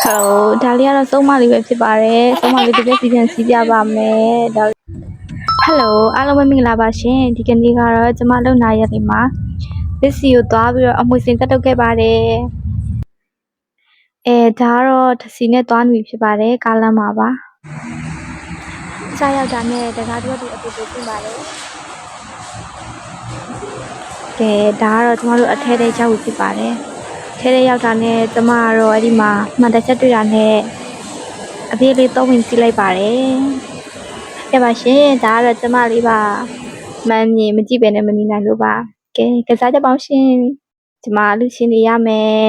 Hello, Dalia တော့စုံမလေးပဲဖြစ်ပါတယ်။စုံမလေးတစ်ပြည့်စီပြန်စီးပြပါမယ်။ Hello အားလုံးပဲမင်္ဂလာပါရှင်။ဒီကနေ့ကတော့ကျမလုံနာရက်ဒီမှာပစ္စည်းကိုသွားပြီးတော့အမွေစင်တက်ထုတ်ခဲ့ပါတယ်။ဒါကတော့တစီနဲ့သွားနေဖြစ်ပါတယ်ကားလမ်းမှာပါ။စားရောက်တာနဲ့တကားတို့ဒီအပူပူပြင်ပါတယ်။ဒါကတော့ကျမတို့အထဲထဲရောက်ဖြစ်ပါတယ်။ထဲထဲရောက်တာနဲ့ကျမကတော့အဲ့ဒီမှာမှန်တချက်တွေ့တာနဲ့အပြေးလေးသုံးဝင်စီးလိုက်ပါတယ်။ကဲပါရှင်ဒါကတော့ကျမလေးပါမှန်မြင်မကြည့်ပဲနဲ့မနေနိုင်လို့ပါ။ကစားကြပါအောင်ရှင်။ကျမလူရှင်နေရမယ်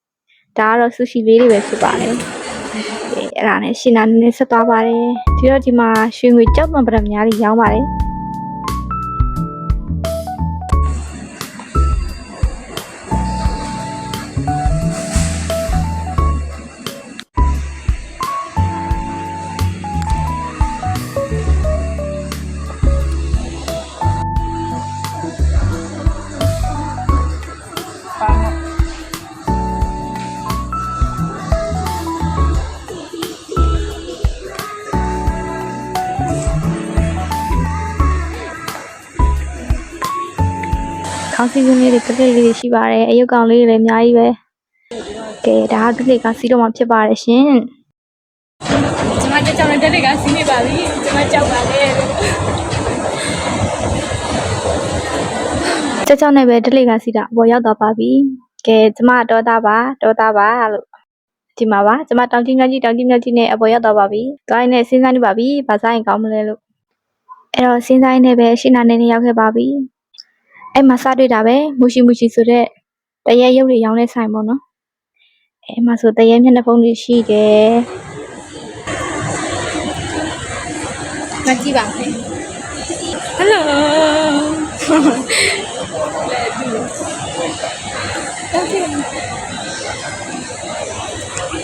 ။ဒါကတော့ဆူရှီလေးတွေပဲဖြစ်ပါတယ်။အဲ့ဒါနဲ့ရှင်နာနေဆက်သွားပါတယ်။ဒီတော့ဒီမှာရွှေငွေကြောက်မှန်ပဒများကြီးရောင်းပါတယ်။ခေါင်းစည်းလေးတွေကလေးလေးရှိပါတယ်အယုတ်ကောင်လေးတွေလည်းအများကြီးပဲကဲဒါကလေးကစီးတော့မှဖြစ်ပါတယ်ရှင်ကျမကြောက်တဲ့တက်ကစီးနေပါပြီကျမကြောက်ပါလေကြောက်နဲ့ပဲတလေးကစီးတာအပေါ်ရောက်သွားပါပြီကဲကျမတော်သားပါလို့ဒီမှာပါကျမတောင်ကြီးနဲ့အပေါ်ရောက်သွားပါပြီ။သွားရင်လည်းစဉ်းစားနေပါပြီ။ဘာစားရင်ကောင်းမလဲလို့အဲ့တော့စဉ်းစားရင်းနဲ့ပဲရှင်းနာနေရောက်ခဲ့ပါပြီ။အဲ့မှာစားတွေ့တာပဲမူရှိဆိုတဲ့တရဲရုပ်တွေရောင်းတဲ့ဆိုင်ပေါ့နော်အဲ့မှာဆိုတရဲမျက်နှာဖုံးတွေရှိတယ်မကြည့်ပါနဲ့ Hello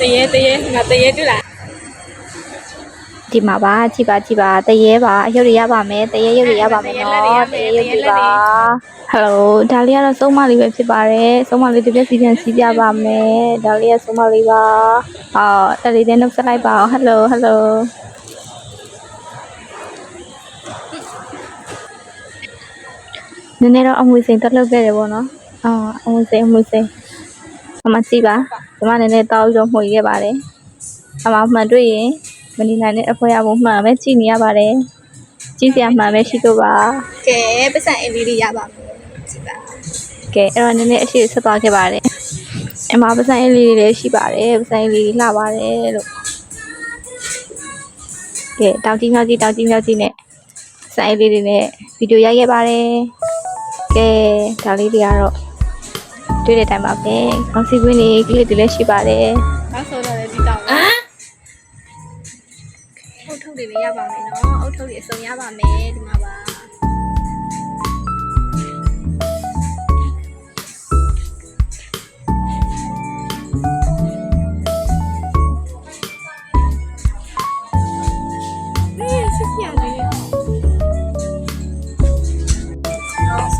တရဲငါတရဲတွေ့လားဒီမှာပါကြည့်ပါတရဲပါအရုပ်တွေရပါမယ်တရဲရုပ်တွေရပါမယ်နော်တရဲရုပ်တွေပါဟယ်လိုဒါလေးကတော့စုံမလေးပဲဖြစ်ပါတယ်စုံမလေးတစ်ပြည့်စီပြန်စီးပြပါမယ်ဒါလေးကစုံမလေးပါတက်လေးနဲ့နှုတ်ဆက်လိုက်ပါအောင်ဟယ်လိုနည်းနည်းတော့အမွေစိန်တက်လုပ်ခဲ့တယ်ပေါ့နော်အမွေစိန်အမစီပါဒီမှာနည်းနည်းတောက်ပြီးတော့မှုရခဲ့ပါတယ်အမှန်တွေ့ရင်မနေနိုင်တဲ့အဖွဲရဖို့မှန်ပဲကြည့်နေရပါတယ်ကြည့်စရာမှန်ပဲရှိတော့ပါကဲပတ်စံအလေးလေးရပါမယ်ကြည့်ပါကဲအဲ့တော့နည်းနည်းအရှိဆက်သွားခဲ့ပါတယ်အမပတ်စံအလေးလေးလည်းရှိပါတယ်ပတ်စံအလေးလှပါတယ်လို့ကဲတောင်ကြီးမြောက်ကြီးနဲ့စံအလေးလေးနဲ့ဗီဒီယိုရိုက်ခဲ့ပါတယ်ကဲဒါလေးတွေကတော့တွေ့တဲ့အတိုင်းပါပဲခေါင်းစည်းကွင်းလေးကလေးတွေလည်းရှိပါတယ်နောက်ဆိုတော့လည်းဒီတောင်အုတ်ထုတ်တွေလည်းရပါမယ်နော်အုတ်ထုတ်တွေအစုံရပါမယ်ဒီမှာပါ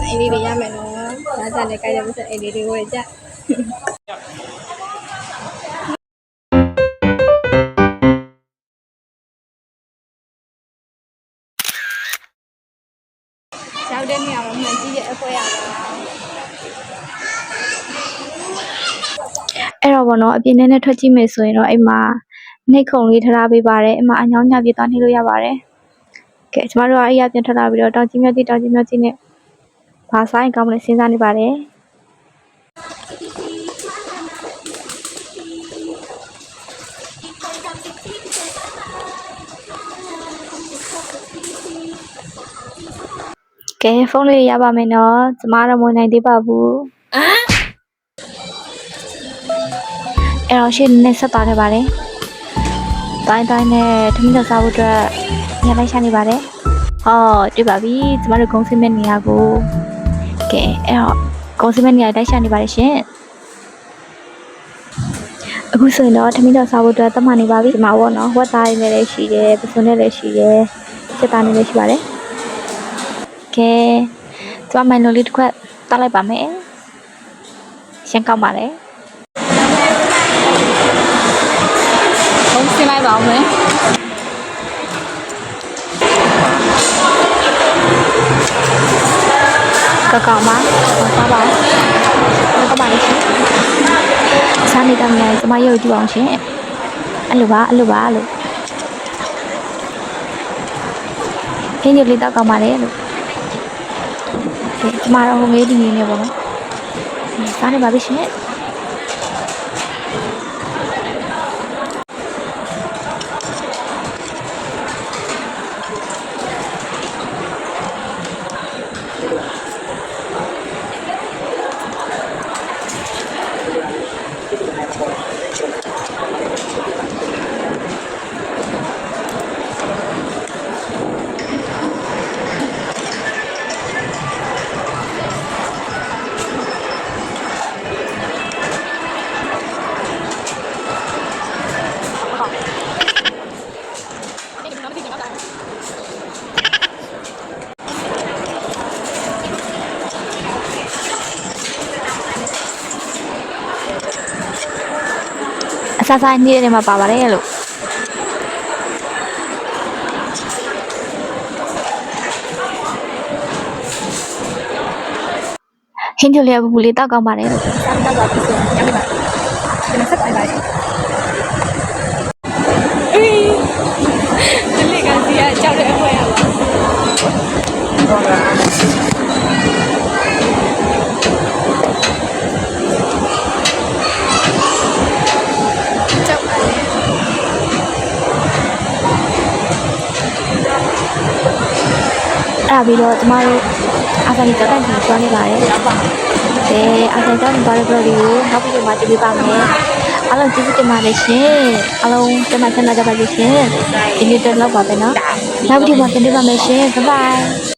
အိမ်လေးတွေရမယ်နော်။ဒါကြတဲ့ကြိုက်တဲ့ပတ်စံအိမ်လေးတွေဝယ်ကြ။ရောက်တဲ့နေရာမှာမှန်ကြည့်တဲ့အဖွဲရပါအဲ့တော့ဘောနော်အပြင်းနဲ့ထွက်ကြည့်မယ်ဆိုရင်တော့အိမ်မှာနှိတ်ခုံလေးထားပေးပါတယ်အိမ်မှာအညောင်းညပြသွားနှိပ်လို့ရပါတယ်ကဲကျမတို့ကအဲ့ရပြန်ထွက်လာပြီးတော့တောင်ကြီးမြတ်ကြီးနဲ့ဘာဆိုင်ကောင်းမလဲစဉ်းစားနေပါတယ်ကဲဖုန်းလေးရပါမယ်နော်ကျမတော့မဝင်နိုင်သေးပါဘူးအဲ့တော့ရှင်းနေဆက်သွားခဲ့ပါတယ်တိုင်းနဲ့ထမင်းတော်စားဖို့အတွက်ညလိုက်ရှာနေပါတယ်တွေ့ပါပြီကျမတို့ဂုံးစင်းမဲ့နေရာကိုကဲအဲ့တော့ဂုံးစင်းမဲ့နေရာတိုက်ရှာနေပါတယ်ရှင်အခုဆိုရင်တော့ထမင်းတော်စားဖို့အတွက်တတ်မှတ်နေပါပြီဒီမှာပေါ့နော်ဝက်သားရင်းနဲ့လည်းရှိတယ်ပစုံနဲ့လည်းရှိတယ်စစ်သားနဲ့လည်းရှိပါတယ်ကဲကျမမိုင်လိုလေးတစ်ခွက်တောက်လိုက်ပါမယ်ရှင်းကောက်ပါလေ ဆင်းလိုက်ပါအောင်မယ် ကောက်ကောက်မှာစားပါကောက်ပါလိမ့်ရှင်စားနေတာများကျမရုပ်ကြည့်အောင်ရှင်အဲ့လိုပါလို့ခင်းညလေးတောက်ကောက်ပါလေလို့ကျမတော့ဟိုမေးဒီနေပေါ့နော်စားနေပါပြီရှင်အစားစားနေ့တွေမှာပါပါတယ်လို့ဟင်းချိုလေးဘူးလေးတောက်ကောင်းပါတယ်လို့ စားတော့ပါပြီဆိုရင်ရပြီပါဒီမှာဆက်လိုက်ပါရှင်အေးဒီလေကစီကကြောက်တဲ့အဖွဲရပါကြောက်ပါလေ အဲ့ဒါပြီးတော့ကျမတို့အာဇာနည်ကျောင်းတိုင်ကြီးကျွမ်းနေပါတယ်။အာဇာနည်ကျောင်းတိုင်သွားတဲ့ဘလော့လေးကိုနောက်ပြီးတော့မှကြည့်ပေးပါမယ်။အားလုံးကျေးဇူးတင်ပါတယ်ရှင်။အားလုံးကျမချမ်းသာကြပါစေရှင်။ဒီနေ့တော့လောက်ပါပဲနော်။နောက်ပြီးတော့မှတင်ပြပါမယ်ရှင်။ Bye bye